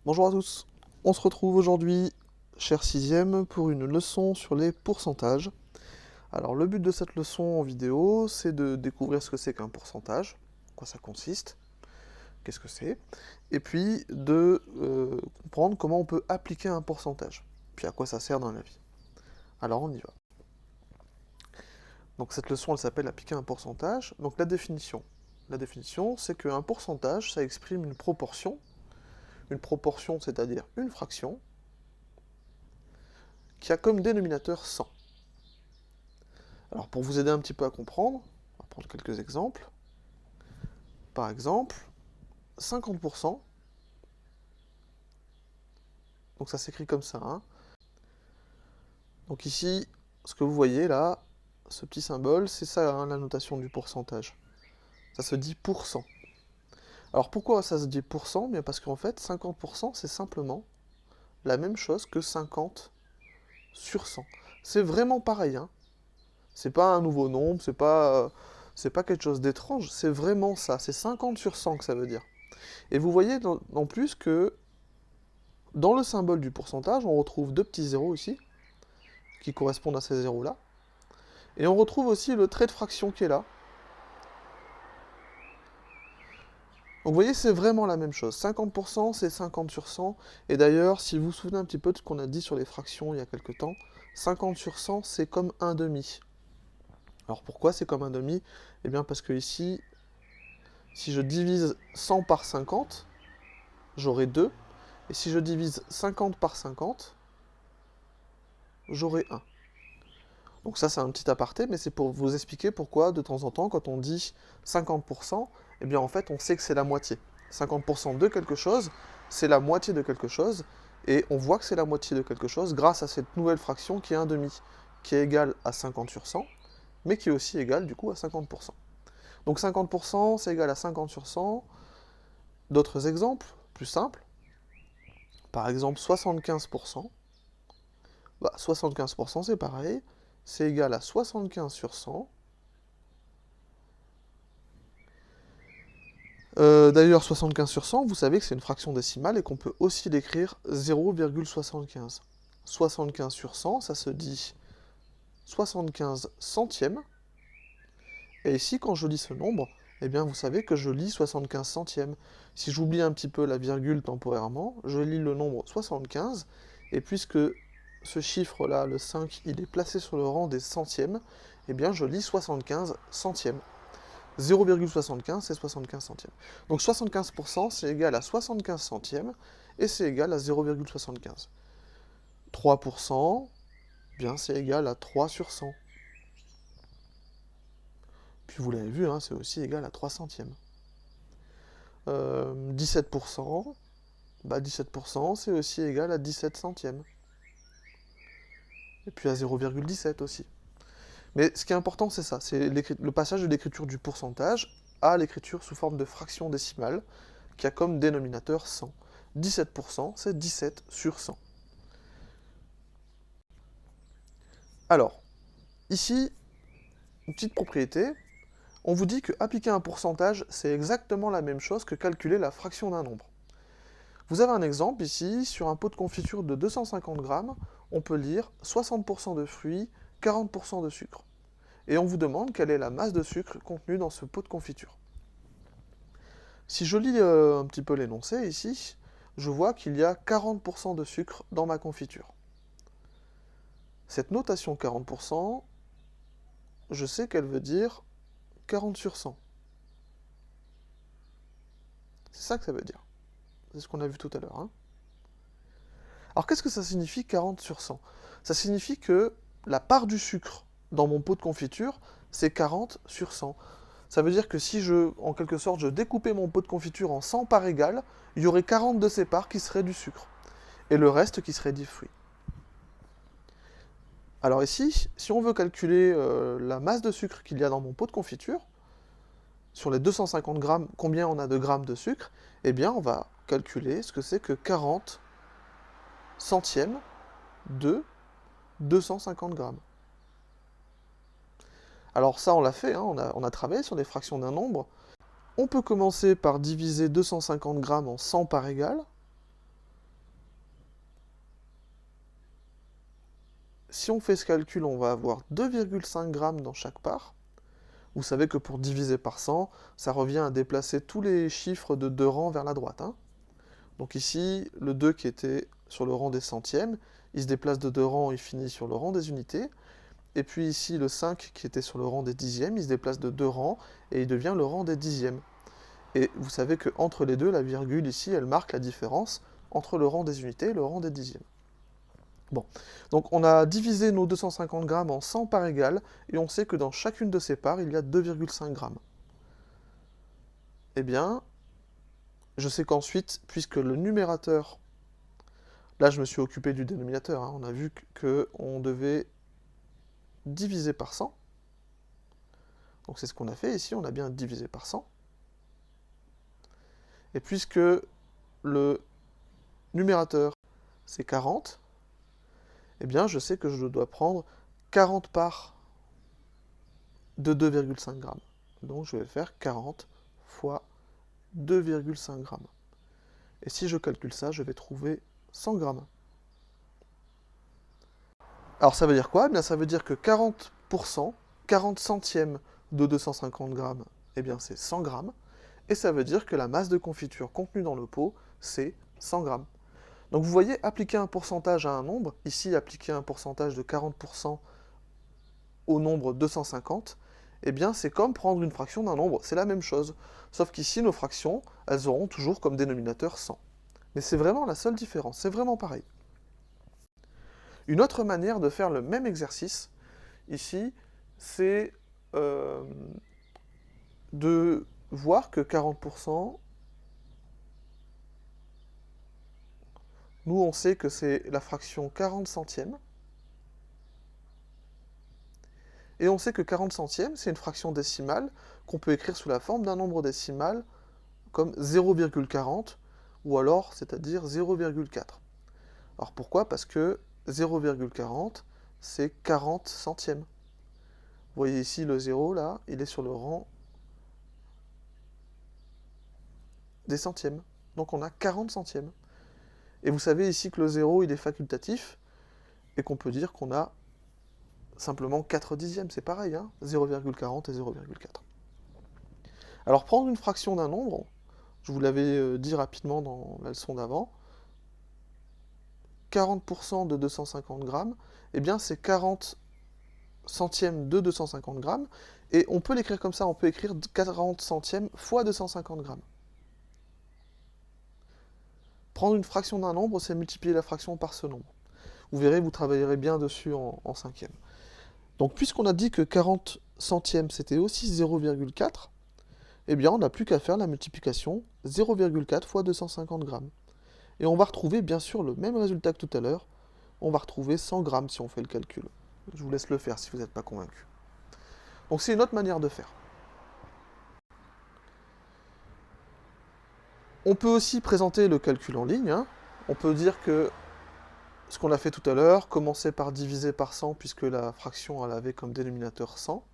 Bonjour à tous, on se retrouve aujourd'hui, cher sixième, pour une leçon sur les pourcentages. Alors le but de cette leçon en vidéo, c'est de découvrir ce que c'est qu'un pourcentage, en quoi ça consiste, qu'est-ce que c'est, et puis de comprendre comment on peut appliquer un pourcentage, puis à quoi ça sert dans la vie. Alors on y va. Donc cette leçon, elle s'appelle appliquer un pourcentage. Donc la définition. La définition, c'est qu'un pourcentage, ça exprime une proportion, c'est-à-dire une fraction, qui a comme dénominateur 100. Alors pour vous aider un petit peu à comprendre, on va prendre quelques exemples. Par exemple, 50%, donc ça s'écrit comme ça, hein. Donc ici, ce que vous voyez là, ce petit symbole, c'est ça, hein, la notation du pourcentage. Ça se dit pourcent. Alors pourquoi ça se dit pourcent? Bien parce qu'en fait, 50% c'est simplement la même chose que 50 sur 100. C'est vraiment pareil, hein. C'est pas un nouveau nombre, c'est pas quelque chose d'étrange, c'est vraiment ça. C'est 50 sur 100 que ça veut dire. Et vous voyez en plus que dans le symbole du pourcentage, on retrouve deux petits zéros ici, qui correspondent à ces zéros-là. Et on retrouve aussi le trait de fraction qui est là. Donc vous voyez, c'est vraiment la même chose. 50%, c'est 50 sur 100. Et d'ailleurs, si vous vous souvenez un petit peu de ce qu'on a dit sur les fractions il y a quelques temps, 50 sur 100, c'est comme un demi. Alors pourquoi c'est comme un demi? Eh bien parce que ici, si je divise 100 par 50, j'aurai 2. Et si je divise 50 par 50, j'aurai 1. Donc ça, c'est un petit aparté, mais c'est pour vous expliquer pourquoi, de temps en temps, quand on dit 50%, eh bien en fait, on sait que c'est la moitié. 50% de quelque chose, c'est la moitié de quelque chose, et on voit que c'est la moitié de quelque chose grâce à cette nouvelle fraction qui est un demi, qui est égale à 50 sur 100, mais qui est aussi égale du coup à 50%. Donc 50%, c'est égal à 50 sur 100. D'autres exemples, plus simples, par exemple 75%, 75% c'est pareil, c'est égal à 75 sur 100. D'ailleurs, 75 sur 100, vous savez que c'est une fraction décimale et qu'on peut aussi l'écrire 0,75. 75 sur 100, ça se dit 75 centièmes. Et ici, quand je lis ce nombre, eh bien, vous savez que je lis 75 centièmes. Si j'oublie un petit peu la virgule temporairement, je lis le nombre 75, et puisque ce chiffre-là, le 5, il est placé sur le rang des centièmes, eh bien, je lis 75 centièmes. 0,75, c'est 75 centièmes. Donc 75%, c'est égal à 75 centièmes, et c'est égal à 0,75. 3%, bien, c'est égal à 3 sur 100. Puis vous l'avez vu, hein, c'est aussi égal à 3 centièmes. 17%, bah 17%, c'est aussi égal à 17 centièmes. Et puis à 0,17 aussi. Mais ce qui est important, c'est ça, c'est le passage de l'écriture du pourcentage à l'écriture sous forme de fraction décimale, qui a comme dénominateur 100. 17%, c'est 17 sur 100. Alors, ici, une petite propriété, on vous dit que appliquer un pourcentage, c'est exactement la même chose que calculer la fraction d'un nombre. Vous avez un exemple ici, sur un pot de confiture de 250 grammes, on peut lire 60% de fruits, 40% de sucre. Et on vous demande quelle est la masse de sucre contenue dans ce pot de confiture. Si je lis un petit peu l'énoncé ici, je vois qu'il y a 40% de sucre dans ma confiture. Cette notation 40%, je sais qu'elle veut dire 40 sur 100. C'est ça que ça veut dire. C'est ce qu'on a vu tout à l'heure, hein. Alors qu'est-ce que ça signifie 40 sur 100? Ça signifie que la part du sucre dans mon pot de confiture, c'est 40 sur 100. Ça veut dire que si en quelque sorte, je découpais mon pot de confiture en 100 parts égales, il y aurait 40 de ces parts qui seraient du sucre, et le reste qui serait des fruits. Alors ici, si on veut calculer la masse de sucre qu'il y a dans mon pot de confiture, sur les 250 grammes, combien on a de grammes de sucre, eh bien on va calculer ce que c'est que 40 centièmes de 250 grammes. Alors ça, on l'a fait, hein, on a travaillé sur les fractions d'un nombre. On peut commencer par diviser 250 grammes en 100 parts égales. si on fait ce calcul, on va avoir 2,5 grammes dans chaque part. Vous savez que pour diviser par 100, ça revient à déplacer tous les chiffres de 2 rangs vers la droite, hein. Donc ici, le 2 qui était sur le rang des centièmes, il se déplace de 2 rangs, il finit sur le rang des unités. Et puis ici, le 5 qui était sur le rang des dixièmes, il se déplace de 2 rangs et il devient le rang des dixièmes. Et vous savez qu'entre les deux, la virgule ici, elle marque la différence entre le rang des unités et le rang des dixièmes. Bon, donc on a divisé nos 250 grammes en 100 parts égales, et on sait que dans chacune de ces parts, il y a 2,5 grammes. Eh bien, je sais qu'ensuite, puisque le numérateur, là je me suis occupé du dénominateur, hein, on a vu qu'on devait diviser par 100. Donc c'est ce qu'on a fait ici, on a bien divisé par 100. Et puisque le numérateur c'est 40, eh bien je sais que je dois prendre 40 parts de 2,5 grammes. Donc je vais faire 40 fois 2,5 grammes. Et si je calcule ça, je vais trouver 100 grammes. Alors ça veut dire quoi? Eh bien ça veut dire que 40%, 40 centièmes de 250 grammes, eh bien c'est 100 grammes. Et ça veut dire que la masse de confiture contenue dans le pot, c'est 100 grammes. Donc vous voyez, appliquer un pourcentage à un nombre, ici appliquer un pourcentage de 40% au nombre 250, eh bien c'est comme prendre une fraction d'un nombre, c'est la même chose. Sauf qu'ici, nos fractions, elles auront toujours comme dénominateur 100. Mais c'est vraiment la seule différence, c'est vraiment pareil. Une autre manière de faire le même exercice, ici, c'est de voir que 40%, nous on sait que c'est la fraction 40 centièmes, et on sait que 40 centièmes, c'est une fraction décimale qu'on peut écrire sous la forme d'un nombre décimal comme 0,40, ou alors, c'est-à-dire 0,4. Alors pourquoi? Parce que 0,40, c'est 40 centièmes. Vous voyez ici le 0, là, il est sur le rang des centièmes. Donc on a 40 centièmes. Et vous savez ici que le 0, il est facultatif, et qu'on peut dire qu'on a simplement 4 dixièmes, c'est pareil, hein, 0,40 et 0,4. Alors prendre une fraction d'un nombre, je vous l'avais dit rapidement dans la leçon d'avant, 40% de 250 grammes, eh bien c'est 40 centièmes de 250 grammes, et on peut l'écrire comme ça, on peut écrire 40 centièmes fois 250 grammes. Prendre une fraction d'un nombre, c'est multiplier la fraction par ce nombre. Vous verrez, vous travaillerez bien dessus en cinquième. Donc puisqu'on a dit que 40 centièmes c'était aussi 0,4, eh bien on n'a plus qu'à faire la multiplication 0,4 fois 250 grammes. Et on va retrouver bien sûr le même résultat que tout à l'heure, on va retrouver 100 grammes si on fait le calcul. Je vous laisse le faire si vous n'êtes pas convaincu. Donc c'est une autre manière de faire. On peut aussi présenter le calcul en ligne, hein. On peut dire que ce qu'on a fait tout à l'heure, commencer par diviser par 100 puisque la fraction elle avait comme dénominateur 100,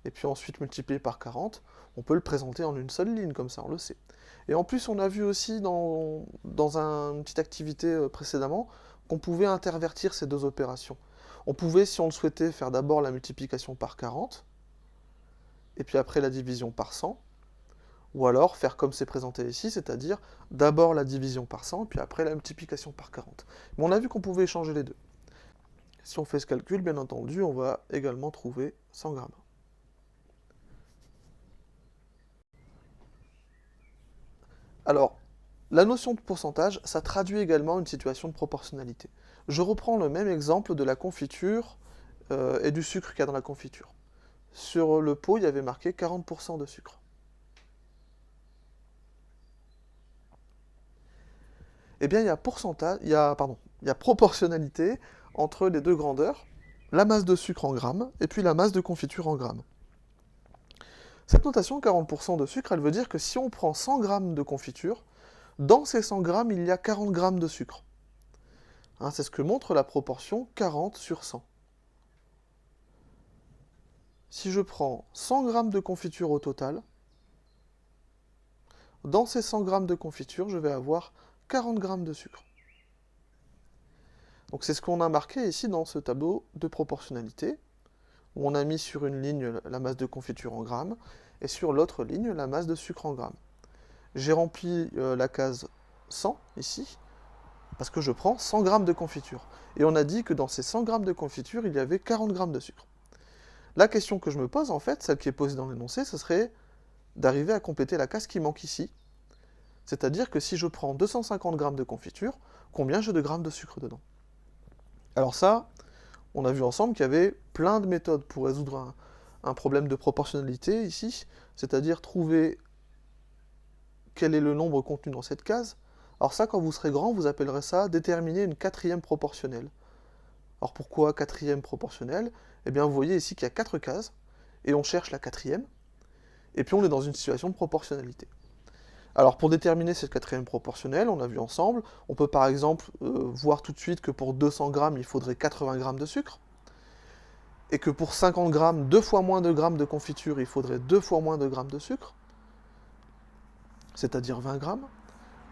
et puis ensuite multiplier par 40, on peut le présenter en une seule ligne, comme ça on le sait. Et en plus on a vu aussi dans une petite activité précédemment, qu'on pouvait intervertir ces deux opérations. On pouvait, si on le souhaitait, faire d'abord la multiplication par 40, et puis après la division par 100, ou alors faire comme c'est présenté ici, c'est-à-dire d'abord la division par 100, puis après la multiplication par 40. Mais on a vu qu'on pouvait échanger les deux. Si on fait ce calcul, bien entendu, on va également trouver 100 grammes. Alors, la notion de pourcentage, ça traduit également une situation de proportionnalité. Je reprends le même exemple de la confiture et du sucre qu'il y a dans la confiture. Sur le pot, il y avait marqué 40% de sucre. Eh bien, il y a proportionnalité entre les deux grandeurs, la masse de sucre en grammes et puis la masse de confiture en grammes. Cette notation 40% de sucre, elle veut dire que si on prend 100 grammes de confiture, dans ces 100 grammes, il y a 40 grammes de sucre. Hein, c'est ce que montre la proportion 40 sur 100. Si je prends 100 grammes de confiture au total, dans ces 100 grammes de confiture, je vais avoir 40 grammes de sucre. Donc c'est ce qu'on a marqué ici dans ce tableau de proportionnalité, où on a mis sur une ligne la masse de confiture en grammes, et sur l'autre ligne la masse de sucre en grammes. J'ai rempli la case 100 ici, parce que je prends 100 grammes de confiture. Et on a dit que dans ces 100 grammes de confiture, il y avait 40 grammes de sucre. La question que je me pose, en fait, celle qui est posée dans l'énoncé, ce serait d'arriver à compléter la case qui manque ici. C'est-à-dire que si je prends 250 grammes de confiture, combien j'ai de grammes de sucre dedans? Alors ça, on a vu ensemble qu'il y avait plein de méthodes pour résoudre un problème de proportionnalité ici, c'est-à-dire trouver quel est le nombre contenu dans cette case. Alors ça, quand vous serez grand, vous appellerez ça déterminer une quatrième proportionnelle. Alors pourquoi quatrième proportionnelle? Eh bien vous voyez ici qu'il y a 4 cases, et on cherche la quatrième, et puis on est dans une situation de proportionnalité. Alors pour déterminer cette quatrième proportionnelle, on a vu ensemble, on peut par exemple voir tout de suite que pour 200 grammes, il faudrait 80 grammes de sucre, et que pour 50 grammes, 2 fois moins de grammes de confiture, il faudrait 2 fois moins de grammes de sucre, c'est-à-dire 20 grammes.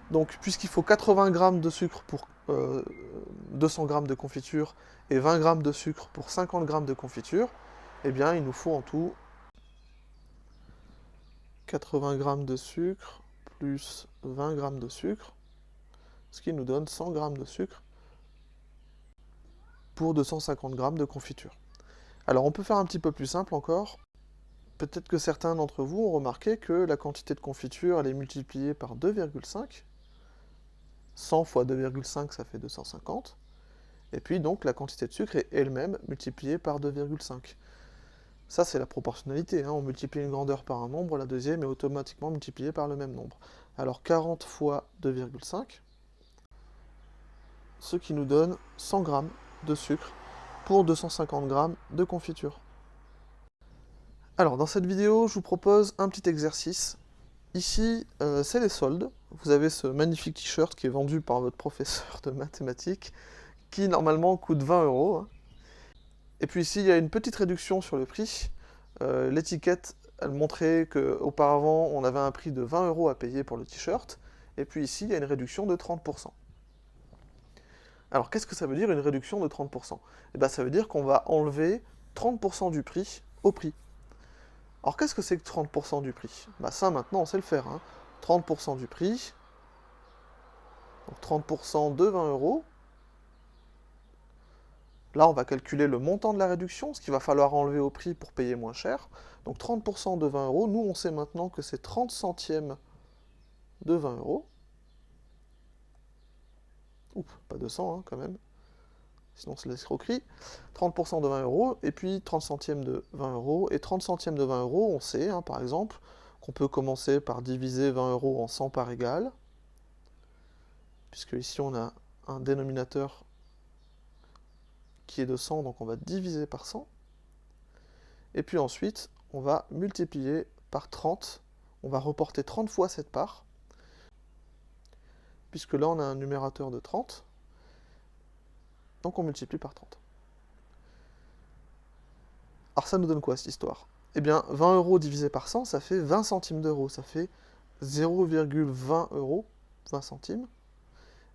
Donc puisqu'il faut 80 grammes de sucre pour 200 grammes de confiture, et 20 grammes de sucre pour 50 grammes de confiture, eh bien il nous faut en tout 80 grammes de sucre plus 20 grammes de sucre, ce qui nous donne 100 grammes de sucre pour 250 grammes de confiture. Alors on peut faire un petit peu plus simple encore. Peut-être que certains d'entre vous ont remarqué que la quantité de confiture elle est multipliée par 2,5. 100 fois 2,5 ça fait 250. Et puis donc la quantité de sucre est elle-même multipliée par 2,5. Ça c'est la proportionnalité, hein. On multiplie une grandeur par un nombre, la deuxième est automatiquement multipliée par le même nombre. Alors 40 fois 2,5, ce qui nous donne 100 grammes de sucre pour 250 grammes de confiture. Alors dans cette vidéo, je vous propose un petit exercice. Ici, c'est les soldes. Vous avez ce magnifique t-shirt qui est vendu par votre professeur de mathématiques, qui normalement coûte 20 €. Hein. Et puis ici, il y a une petite réduction sur le prix. L'étiquette, elle montrait qu'auparavant, on avait un prix de 20 € à payer pour le t-shirt. Et puis ici, il y a une réduction de 30%. Alors, qu'est-ce que ça veut dire, une réduction de 30%? Eh bien, ça veut dire qu'on va enlever 30% du prix au prix. Alors, qu'est-ce que c'est que 30% du prix? Bah ça, maintenant, on sait le faire. Hein. 30% du prix, donc 30% de 20 €. Là, on va calculer le montant de la réduction, ce qu'il va falloir enlever au prix pour payer moins cher. Donc 30% de 20 €, nous, on sait maintenant que c'est 30 centièmes de 20 €. Oups, pas 200 hein, quand même. Sinon c'est l'escroquerie. 30% de 20 €, et puis 30 centièmes de 20 €. Et 30 centièmes de 20 €, on sait, hein, par exemple, qu'on peut commencer par diviser 20 € en 100 parts égales, puisque ici on a un dénominateur qui est de 100, donc on va diviser par 100. Et puis ensuite, on va multiplier par 30. On va reporter 30 fois cette part, puisque là on a un numérateur de 30. Donc on multiplie par 30. Alors ça nous donne quoi cette histoire? Eh bien 20 € divisé par 100, ça fait 20 centimes d'euros, ça fait 0,20 €, 20 centimes.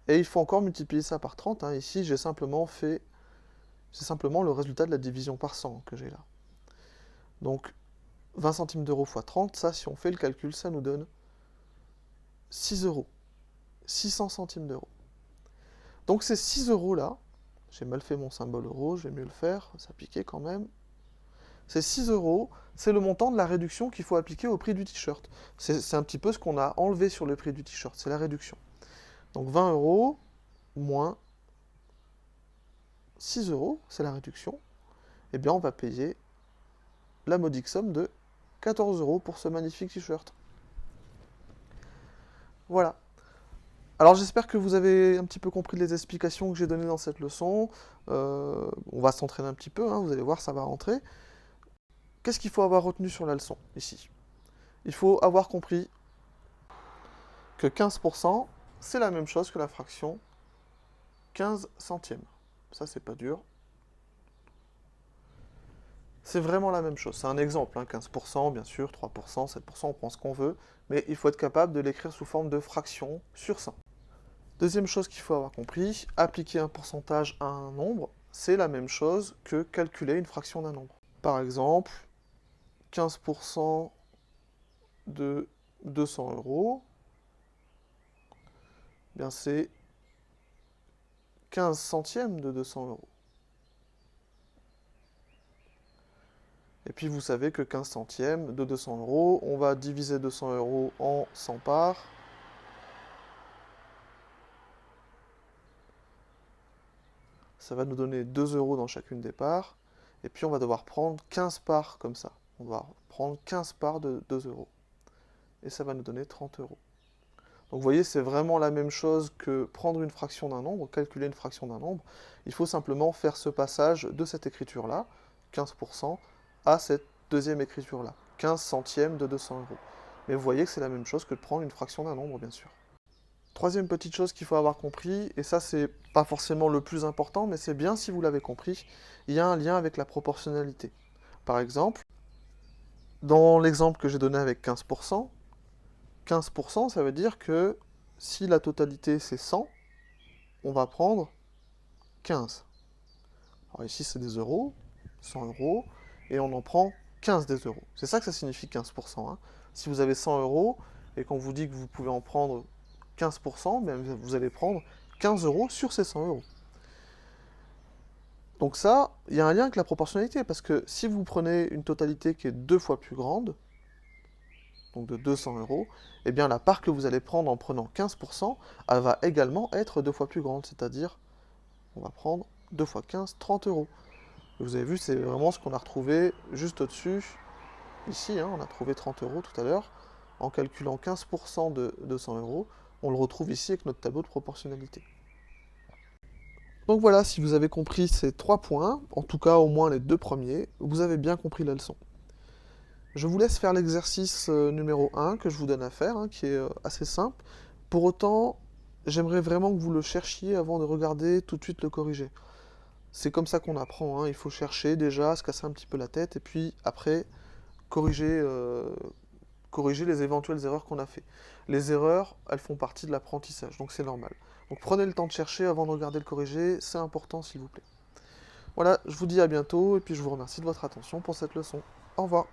Et il faut encore multiplier ça par 30, hein. Ici j'ai simplement le résultat de la division par 100 que j'ai là. Donc 20 centimes d'euros fois 30, ça si on fait le calcul, ça nous donne 6 €, 600 centimes d'euros. Donc ces 6 € là, j'ai mal fait mon symbole euro, je vais mieux le faire, ça piquait quand même. Ces 6 €, c'est le montant de la réduction qu'il faut appliquer au prix du t-shirt. C'est un petit peu ce qu'on a enlevé sur le prix du t-shirt, c'est la réduction. Donc 20 € moins 6 €, c'est la réduction. Eh bien on va payer la modique somme de 14 € pour ce magnifique t-shirt. Voilà. Alors j'espère que vous avez un petit peu compris les explications que j'ai données dans cette leçon. On va s'entraîner un petit peu, hein, vous allez voir, ça va rentrer. Qu'est-ce qu'il faut avoir retenu sur la leçon, ici? Il faut avoir compris que 15%, c'est la même chose que la fraction 15 centièmes. Ça, c'est pas dur. C'est vraiment la même chose. C'est un exemple, hein, 15%, bien sûr, 3%, 7%, on prend ce qu'on veut, mais il faut être capable de l'écrire sous forme de fraction sur 100. Deuxième chose qu'il faut avoir compris, appliquer un pourcentage à un nombre, c'est la même chose que calculer une fraction d'un nombre. Par exemple, 15% de 200 euros, bien c'est 15 centièmes de 200 euros. Et puis vous savez que 15 centièmes de 200 euros, on va diviser 200 euros en 100 parts. Ça va nous donner 2 euros dans chacune des parts. Et puis on va devoir prendre 15 parts comme ça. On va prendre 15 parts de 2 euros. Et ça va nous donner 30 euros. Donc vous voyez, c'est vraiment la même chose que prendre une fraction d'un nombre, calculer une fraction d'un nombre. Il faut simplement faire ce passage de cette écriture-là, 15%, à cette deuxième écriture-là, 15 centièmes de 200 euros. Mais vous voyez que c'est la même chose que de prendre une fraction d'un nombre, bien sûr. Troisième petite chose qu'il faut avoir compris, et ça c'est pas forcément le plus important, mais c'est bien si vous l'avez compris, il y a un lien avec la proportionnalité. Par exemple, dans l'exemple que j'ai donné avec 15%, 15% ça veut dire que si la totalité c'est 100, on va prendre 15. Alors ici c'est des euros, 100 euros, et on en prend 15 des euros. C'est ça que ça signifie 15%. Hein. Si vous avez 100 euros et qu'on vous dit que vous pouvez en prendre 15%, bien vous allez prendre 15 euros sur ces 100 euros. Donc ça, il y a un lien avec la proportionnalité, parce que si vous prenez une totalité qui est 2 fois plus grande, donc de 200 euros, eh bien la part que vous allez prendre en prenant 15%, elle va également être 2 fois plus grande, c'est-à-dire on va prendre 2 fois 15, 30 euros. Et vous avez vu, c'est vraiment ce qu'on a retrouvé juste au-dessus, ici, hein, on a trouvé 30 euros tout à l'heure, en calculant 15% de 200 euros, on le retrouve ici avec notre tableau de proportionnalité. Donc voilà, si vous avez compris ces 3 points, en tout cas au moins les 2 premiers, vous avez bien compris la leçon. Je vous laisse faire l'exercice numéro 1 que je vous donne à faire, hein, qui est assez simple. Pour autant, j'aimerais vraiment que vous le cherchiez avant de regarder tout de suite le corriger. C'est comme ça qu'on apprend, hein. Il faut chercher déjà, se casser un petit peu la tête, et puis après, corriger, corriger les éventuelles erreurs qu'on a fait. Les erreurs, elles font partie de l'apprentissage, donc c'est normal. Donc prenez le temps de chercher avant de regarder le corriger, c'est important s'il vous plaît. Voilà, je vous dis à bientôt, et puis je vous remercie de votre attention pour cette leçon. Au revoir.